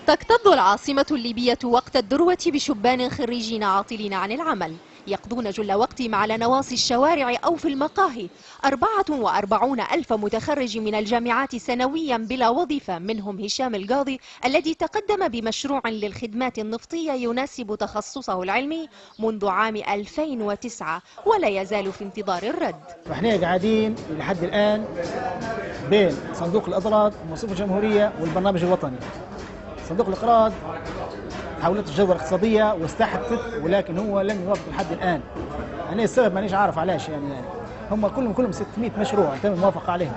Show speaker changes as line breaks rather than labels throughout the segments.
تكتظ العاصمة الليبية وقت الذروة بشبان خريجين عاطلين عن العمل يقضون جل وقتهم على نواصي الشوارع أو في المقاهي. 44 ألف متخرج من الجامعات سنويا بلا وظيفة، منهم هشام القاضي الذي تقدم بمشروع للخدمات النفطية يناسب تخصصه العلمي منذ عام 2009 ولا يزال في انتظار الرد.
احنا قاعدين لحد الآن بين صندوق الأضرار ومصروف الجمهورية والبرنامج الوطني. صندوق الإقراض حاولت الجدوى الاقتصادية واستحدثت، ولكن هو لم يوافق لحد الآن. أنا السبب مانيش عارف علاش، يعني هم كلهم 600 مشروع تم الموافقة عليهم.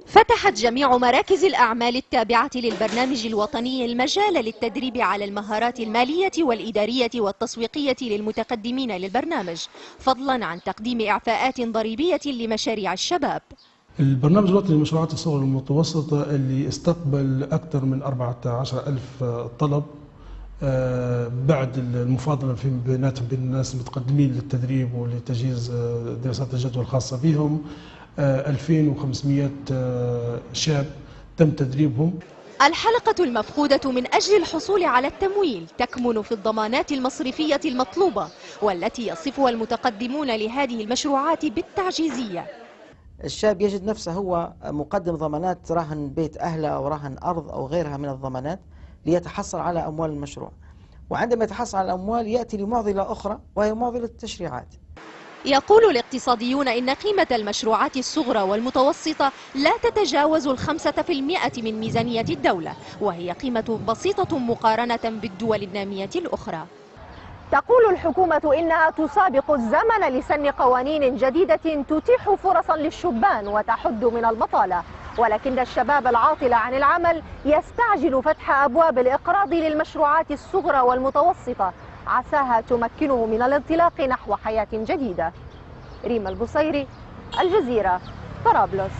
فتحت جميع مراكز الأعمال التابعة للبرنامج الوطني المجال للتدريب على المهارات المالية والإدارية والتسويقية للمتقدمين للبرنامج، فضلا عن تقديم إعفاءات ضريبية لمشاريع الشباب.
البرنامج الوطني للمشروعات الصغرى والمتوسطة اللي استقبل أكثر من 14,000 طلب بعد المفاضلة بيناتهم بين الناس المتقدمين للتدريب ولتجهيز دراسات الجدوى الخاصة بهم. 2500 شاب تم تدريبهم.
الحلقة المفقودة من أجل الحصول على التمويل تكمن في الضمانات المصرفية المطلوبة، والتي يصفها المتقدمون لهذه المشروعات بالتعجيزية.
الشاب يجد نفسه هو مقدم ضمانات رهن بيت أهله أو رهن أرض أو غيرها من الضمانات ليتحصل على أموال المشروع، وعندما يتحصل على الأموال يأتي لمعضلة أخرى وهي معضلة التشريعات.
يقول الاقتصاديون إن قيمة المشروعات الصغرى والمتوسطة لا تتجاوز 5% من ميزانية الدولة، وهي قيمة بسيطة مقارنة بالدول النامية الأخرى.
تقول الحكومة إنها تسابق الزمن لسن قوانين جديدة تتيح فرصا للشبان وتحد من البطالة، ولكن الشباب العاطل عن العمل يستعجل فتح أبواب الإقراض للمشروعات الصغرى والمتوسطة عساها تمكنه من الانطلاق نحو حياة جديدة. ريما البصيري، الجزيرة، طرابلس.